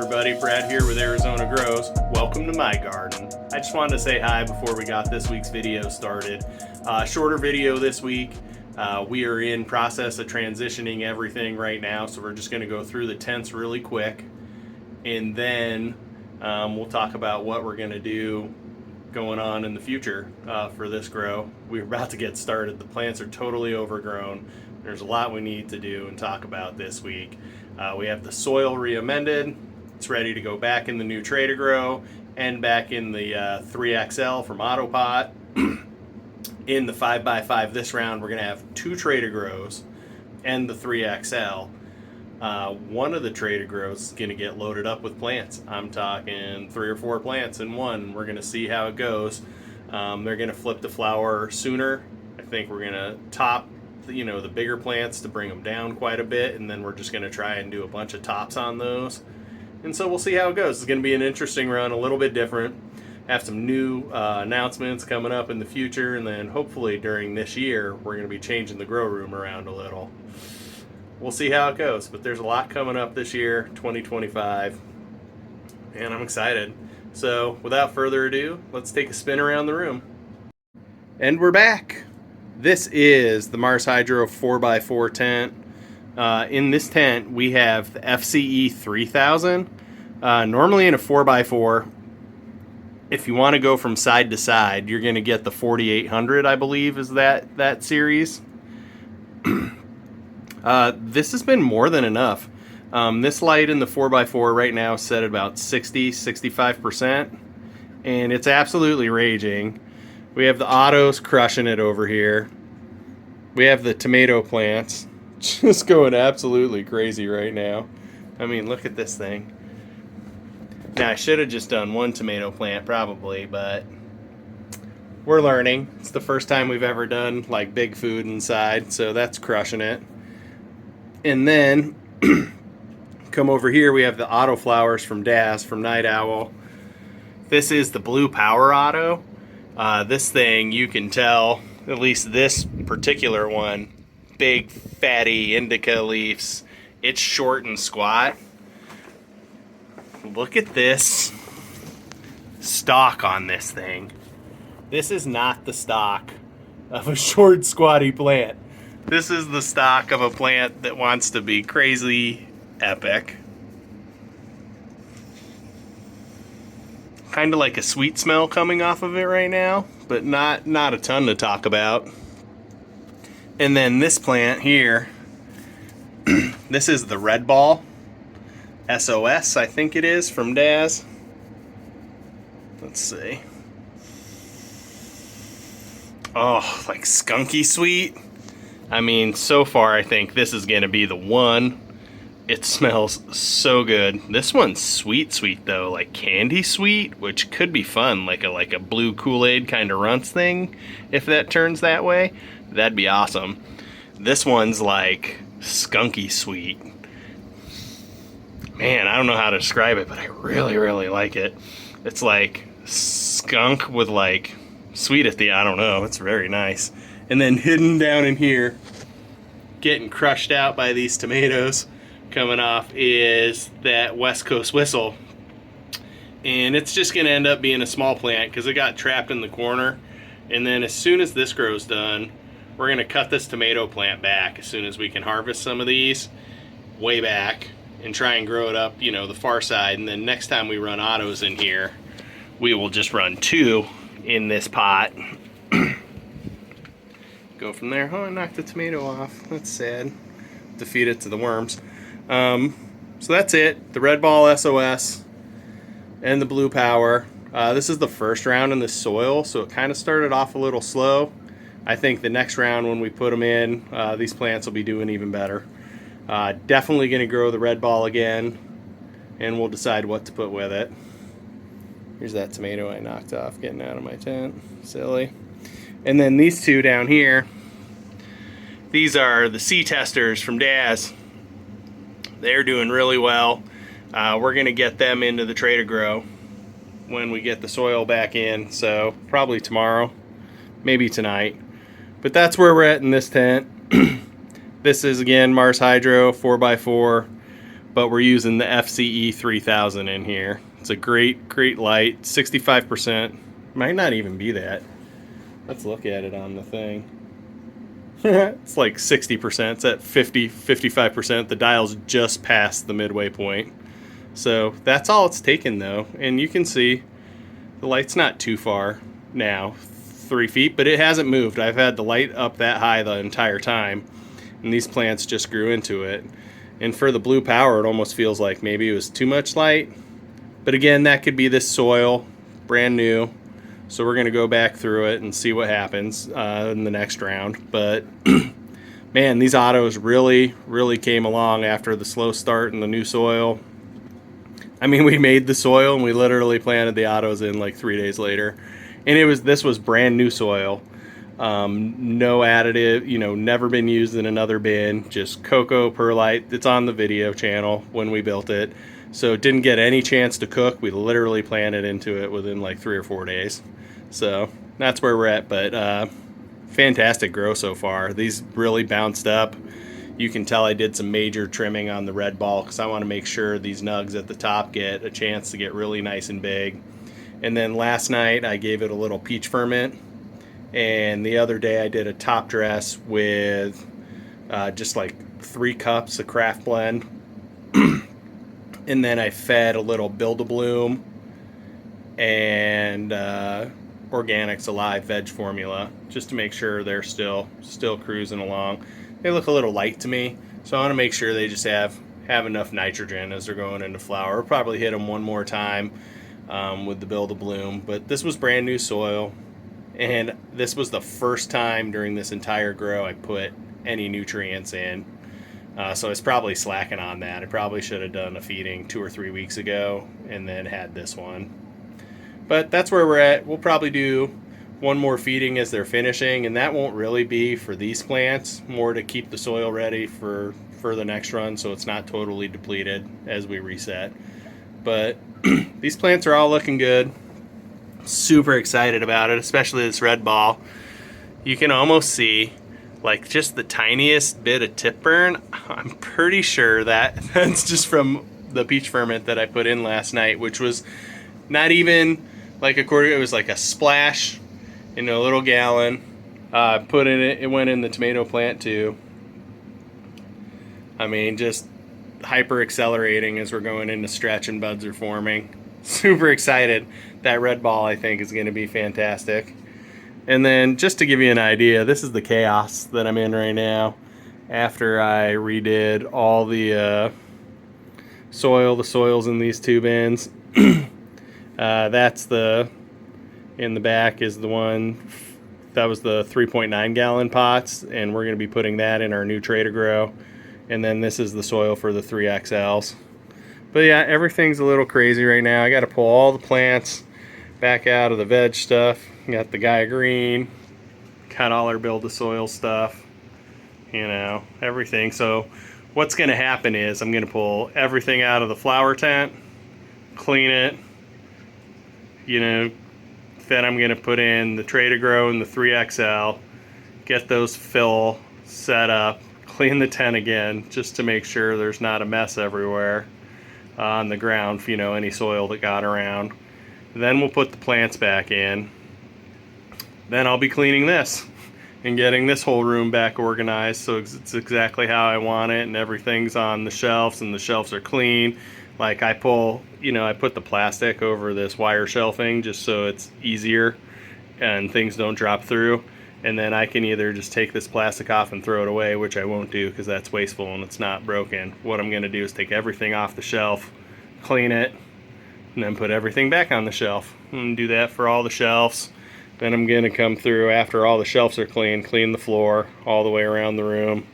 everybody, Brad here with Arizona Grows. Welcome to my garden. I just wanted to say hi before we got this week's video started. Shorter video this week. We are in process of transitioning everything right now, so we're just going to go through the tents really quick, and then we'll talk about what we're going to do going on in the future for this grow. We're about to get started. The plants are totally overgrown. There's a lot we need to do and talk about this week. We have the soil re-amended. It's ready to go back in the new tray to grow and back in the 3XL from Autopot. In the 5x5 this round, we're going to have 2 tray to grows and the 3XL. One of the tray to grows is going to get loaded up with plants. I'm talking 3 or 4 plants in one. We're going to see how it goes. They're going to flip the flower sooner. I think we're going to top the bigger plants to bring them down quite a bit, and then we're just going to try and do a bunch of tops on those. And so we'll see how it goes. It's going to be an interesting run, a little bit different. Have some new announcements coming up in the future, and then hopefully during this year we're going to be changing the grow room around a little. We'll see how it goes, but there's a lot coming up this year, 2025, and I'm excited. So without further ado, let's take a spin around the room. And we're back. This is the Mars Hydro 4x4 tent. In this tent, we have the FCE 3000. Normally in a 4x4, if you want to go from side to side, you're going to get the 4800, I believe, is that series. This has been more than enough. This light in the 4x4 right now is set at about 65%, and it's absolutely raging. We have the autos crushing it over here. We have the tomato plants just going absolutely crazy right now. I mean, look at this thing. Now, I should have just done one tomato plant probably, but we're learning. It's the first time we've ever done like big food inside, so that's crushing it. And then come over here, we have the Autoflowers from Daz, from Night Owl. This is the Blue Power Auto. This thing, you can tell, at least this particular one, big fatty indica leaves. It's short and squat. Look at this stalk on this thing. This is not the stalk of a short squatty plant. This is the stalk of a plant that wants to be crazy epic. Kind of like a sweet smell coming off of it right now, but not a ton to talk about. And then this plant here, this is the Red Ball SOS, I think it is, from Daz. Let's see. Oh, like skunky sweet. I mean, so far I think this is going to be the one. It smells so good. This one's sweet though, like candy sweet, which could be fun, like a blue Kool-Aid kind of runts thing. If that turns that way, that'd be awesome. This one's like skunky sweet. Man, I don't know how to describe it, but I really like it. It's like skunk with like sweet at the, I don't know, it's very nice. And then hidden down in here, getting crushed out by these tomatoes coming off, is that West Coast Whistle. And it's just going to end up being a small plant because it got trapped in the corner. And then as soon as this grows done, we're going to cut this tomato plant back as soon as we can harvest some of these way back and try and grow it up, the far side. And then next time we run autos in here, we will just run 2 in this pot. Go from there. Oh, I knocked the tomato off. That's sad. Defeat it to the worms. So that's it. The Red Ball SOS and the Blue Power. This is the first round in the soil, so it kind of started off a little slow. I think the next round when we put them in, these plants will be doing even better. Definitely going to grow the Red Ball again, and we'll decide what to put with it. Here's that tomato I knocked off getting out of my tent. Silly. And then these 2 down here, these are the Sea Testers from Daz. They're doing really well. We're going to get them into the tray to grow when we get the soil back in, so probably tomorrow, maybe tonight. But that's where we're at in this tent. This is, again, Mars Hydro 4x4 but we're using the FCE 3000 in here. It's a great light, 65%. Might not even be that. Let's look at it on the thing. It's like 60%. It's at 55%. The dial's just past the midway point. So that's all it's taken though. And you can see the light's not too far now, 3 feet, but it hasn't moved. I've had the light up that high the entire time, and these plants just grew into it. And for the blue power, it almost feels like maybe it was too much light. But again, that could be this soil, brand new. So we're going to go back through it and see what happens in the next round. But man, these autos really came along after the slow start and the new soil. I mean, we made the soil and we literally planted the autos in like 3 days later. And this was brand new soil. No additive, never been used in another bin, just cocoa perlite. It's on the video channel when we built it. So it didn't get any chance to cook. We literally planted into it within like 3 or 4 days. So that's where we're at, but fantastic grow so far. These really bounced up. You can tell I did some major trimming on the red ball because I want to make sure these nugs at the top get a chance to get really nice and big. And then last night I gave it a little peach ferment. And the other day I did a top dress with just like 3 cups of craft blend. And then I fed a little Build-A-Bloom and Organics Alive veg formula just to make sure they're still cruising along. They look a little light to me, so I want to make sure they just have enough nitrogen as they're going into flower. I'll probably hit them one more time with the Build-A-Bloom, but this was brand new soil, and this was the first time during this entire grow I put any nutrients in. So I was probably slacking on that. I probably should have done a feeding 2 or 3 weeks ago and then had this one. But that's where we're at. We'll probably do one more feeding as they're finishing, and that won't really be for these plants, more to keep the soil ready for the next run so it's not totally depleted as we reset. But these plants are all looking good. Super excited about it, especially this red ball. You can almost see like just the tiniest bit of tip burn. I'm pretty sure that's just from the peach ferment that I put in last night, which was not even like a quarter. It was like a splash in a little gallon. Put in it. It went in the tomato plant too. I mean, just hyper accelerating as we're going into stretch and buds are forming. Super excited. That red ball I think is going to be fantastic. And then just to give you an idea, this is the chaos that I'm in right now after I redid all the soil. The soil's in these 2 bins. That's in the back is the one, that was the 3.9 gallon pots, and we're going to be putting that in our new Trader Grow. And then this is the soil for the 3XLs. But yeah, everything's a little crazy right now. I got to pull all the plants back out of the veg stuff. Got the Gaia Green, got all our Build-A-Soil stuff, everything. So what's going to happen is I'm going to pull everything out of the flower tent, clean it, then I'm going to put in the Trader Grow and the 3XL, get those fill set up, clean the tent again just to make sure there's not a mess everywhere on the ground, any soil that got around. Then we'll put the plants back in. Then I'll be cleaning this and getting this whole room back organized so it's exactly how I want it, and everything's on the shelves and the shelves are clean. Like I put the plastic over this wire shelving just so it's easier and things don't drop through. And then I can either just take this plastic off and throw it away, which I won't do because that's wasteful and it's not broken. What I'm going to do is take everything off the shelf, clean it, and then put everything back on the shelf. And do that for all the shelves. Then I'm going to come through after all the shelves are clean the floor all the way around the room.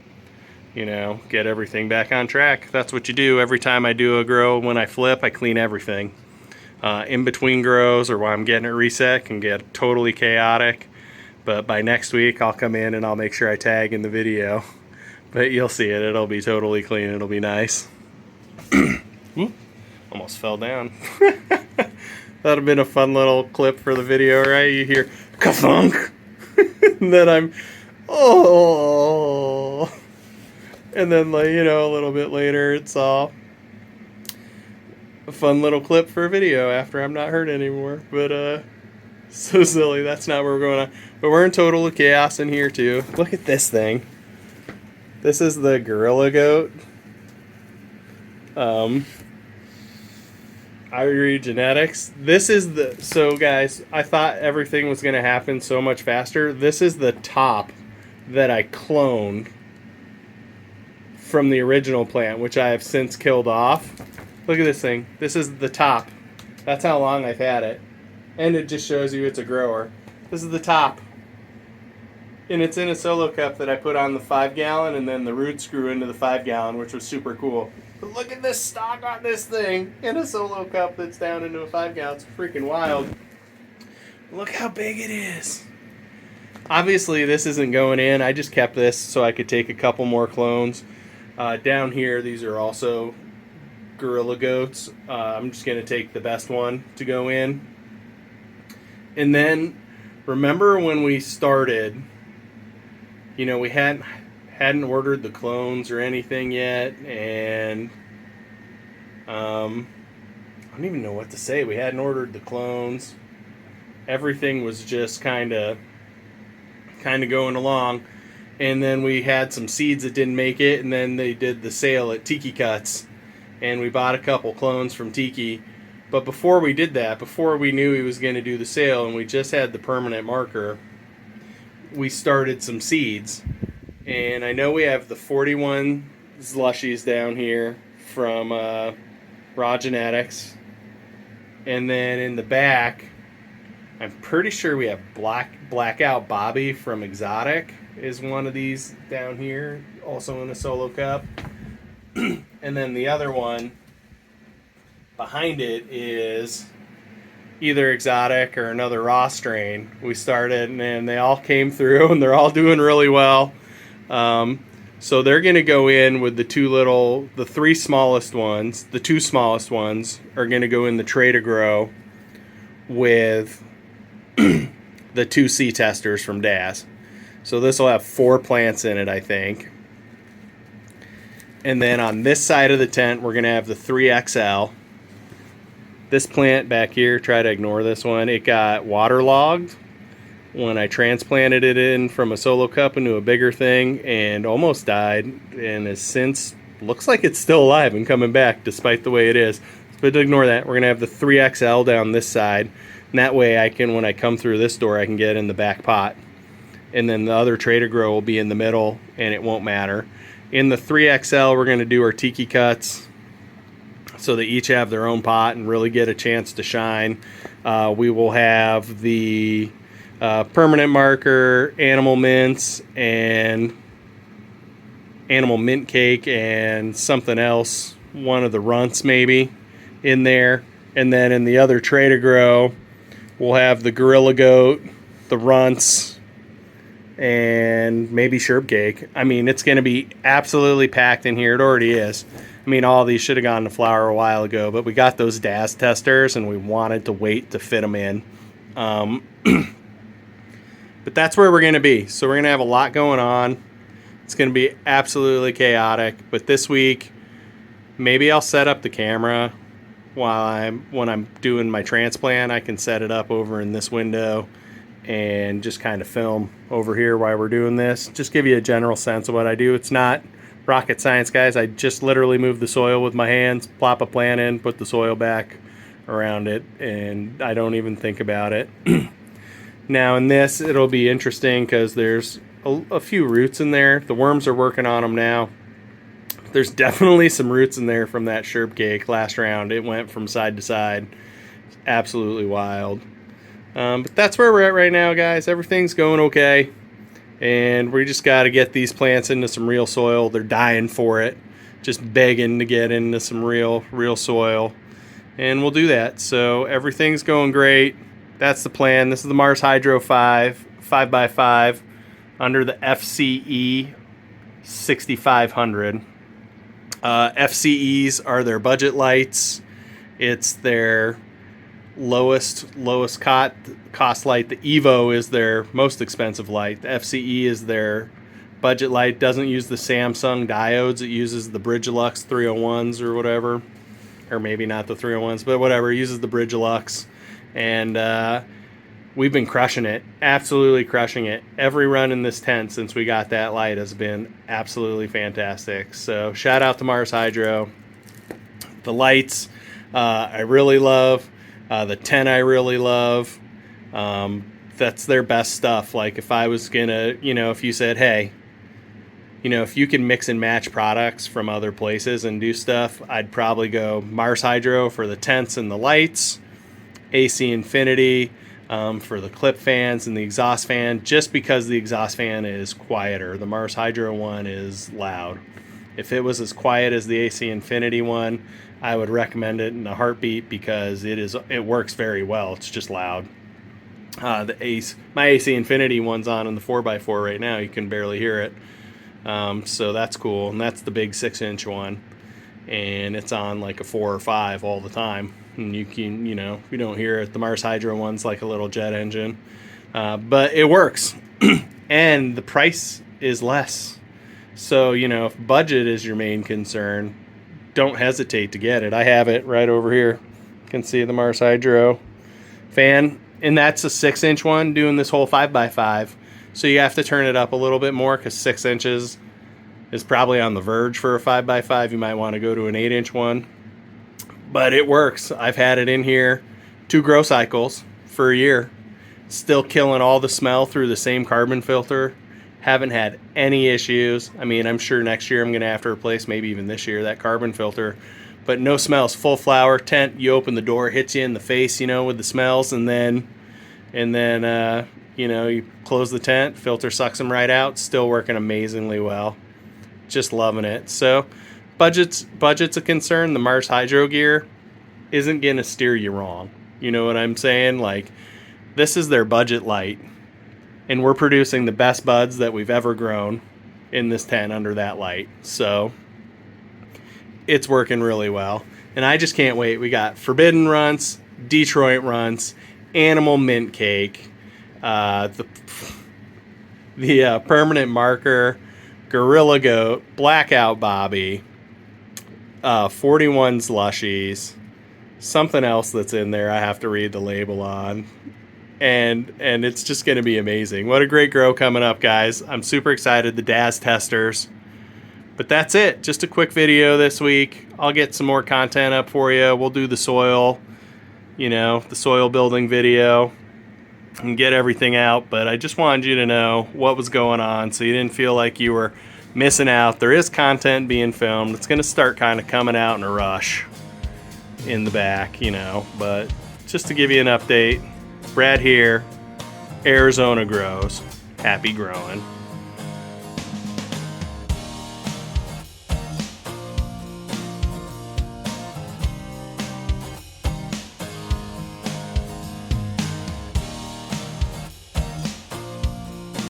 Get everything back on track. That's what you do every time I do a grow. When I flip, I clean everything. In between grows or while I'm getting it reset can get totally chaotic. But by next week, I'll come in and I'll make sure I tag in the video. But you'll see it. It'll be totally clean. It'll be nice. Almost fell down. That would have been a fun little clip for the video, right? You hear ka-thunk. And then I'm, oh. And then, a little bit later, it's all a fun little clip for a video after I'm not hurt anymore. But so silly. That's not where we're going on. But we're in total chaos in here too. Look at this thing. This is the gorilla goat. Ivory genetics. This is the, so guys, I thought everything was going to happen so much faster. This is the top that I cloned from the original plant, which I have since killed off. Look at this thing. This is the top. That's how long I've had it. And it just shows you it's a grower. This is the top. And it's in a solo cup that I put on the 5-gallon, and then the roots grew into the 5-gallon, which was super cool. But look at this stock on this thing in a solo cup that's down into a 5-gallon. It's freaking wild. Look how big it is. Obviously, this isn't going in. I just kept this so I could take a couple more clones. Down here, these are also gorilla goats. I'm just going to take the best one to go in. And then, remember when we started, you know, we hadn't ordered the clones or anything yet, and I don't even know what to say. We hadn't ordered the clones. Everything was just kind of going along, and then we had some seeds that didn't make it, and then they did the sale at Tiki Cuts, and we bought a couple clones from Tiki. But before we did that, before we knew he was going to do the sale, and we just had the permanent marker, we started some seeds. And I know we have the 41 slushies down here from Raw Genetics. And then in the back, I'm pretty sure we have Blackout Bobby from Exotic is one of these down here, also in a solo cup. And then the other one behind it is either Exotic or another raw strain we started, and they all came through, and they're all doing really well. So they're going to go in with the the three smallest ones. The two smallest ones are going to go in the tray to grow with the 2 C testers from DAS. So this will have 4 plants in it, I think. And then on this side of the tent, we're going to have the 3XL. This plant back here, try to ignore this one. It got waterlogged when I transplanted it in from a solo cup into a bigger thing and almost died, and has since, looks like it's still alive and coming back despite the way it is. But ignore that. We're going to have the 3XL down this side, and that way I can, when I come through this door, I can get in the back pot. And then the other Trader Grow will be in the middle, and it won't matter. In the 3XL, we're going to do our Tiki Cuts, so they each have their own pot and really get a chance to shine. We will have the permanent marker, animal mints, and animal mint cake, and something else, one of the runts maybe, in there. And then in the other tray to grow, we'll have the gorilla goat, the runts, and maybe sherb cake. I mean, it's going to be absolutely packed in here. It already is. I mean, all these should have gone to flower a while ago, but we got those DAS testers, and we wanted to wait to fit them in. But that's where we're going to be. So we're going to have a lot going on. It's going to be absolutely chaotic. But this week, maybe I'll set up the camera when I'm doing my transplant. I can set it up over in this window and just kind of film over here while we're doing this. Just give you a general sense of what I do. It's not rocket science, guys. I just literally move the soil with my hands, plop a plant in, put the soil back around it, and I don't even think about it. Now in this, it'll be interesting because there's a few roots in there. The worms are working on them now. There's definitely some roots in there from that sherb cake last round. It went from side to side. It's absolutely wild. But that's where we're at right now, guys. Everything's going okay. And we just got to get these plants into some real soil. They're dying for it. Just begging to get into some real soil. And we'll do that. So everything's going great. That's the plan. This is the Mars Hydro 5x5 under the FCE 6500. FCEs are their budget lights. It's their lowest cost light. The Evo is their most expensive light. The FCE is their budget light. Doesn't use the Samsung diodes. It uses the Bridgelux 301s or whatever. or maybe not the 301s, but whatever. It uses the Bridgelux, and we've been crushing it, absolutely crushing it. Every run in this tent since we got that light has been absolutely fantastic. So shout out to Mars Hydro. The lights I really love. The tent I really love. That's their best stuff. Like if I was gonna, if you said, hey, if you can mix and match products from other places and do stuff, I'd probably go Mars Hydro for the tents and the lights, AC Infinity for the clip fans and the exhaust fan, just because the exhaust fan is quieter. The Mars Hydro one is loud. If it was as quiet as the AC Infinity one, I would recommend it in a heartbeat because it works very well. It's just loud. My AC Infinity one's on in the 4x4 right now. You can barely hear it. So that's cool. And that's the big 6-inch one. And it's on like a 4 or 5 all the time. And you can, you don't hear it. The Mars Hydro one's like a little jet engine. But it works. And the price is less. So, if budget is your main concern, don't hesitate to get it. I have it right over here. You can see the Mars Hydro fan. And that's a 6-inch one doing this whole 5x5. So you have to turn it up a little bit more because 6 inches is probably on the verge for a 5x5. You might want to go to an 8-inch one. But it works. I've had it in here 2 grow cycles for a year. Still killing all the smell through the same carbon filter. Haven't had any issues. I mean, I'm sure next year I'm going to have to replace, maybe even this year, that carbon filter. But no smells. Full flower tent. You open the door, hits you in the face, with the smells, and then you close the tent, filter sucks them right out. Still working amazingly well. Just loving it. So budget's a concern. The Mars Hydro gear isn't going to steer you wrong. You know what I'm saying? Like, this is their budget light. And we're producing the best buds that we've ever grown in this tent under that light. So it's working really well. And I just can't wait. We got Forbidden Runts, Detroit Runts, Animal Mint Cake, the Permanent Marker, Gorilla Goat, Blackout Bobby, 41 Slushies, something else that's in there I have to read the label on. And it's just going to be amazing. What a great grow coming up, guys. I'm super excited. The DAS testers. But that's it. Just a quick video this week. I'll get some more content up for you. We'll do the soil, the soil building video and get everything out. But I just wanted you to know what was going on so you didn't feel like you were missing out. There is content being filmed. It's going to start kind of coming out in a rush in the back, But just to give you an update, Brad here, Arizona Grows. Happy growing.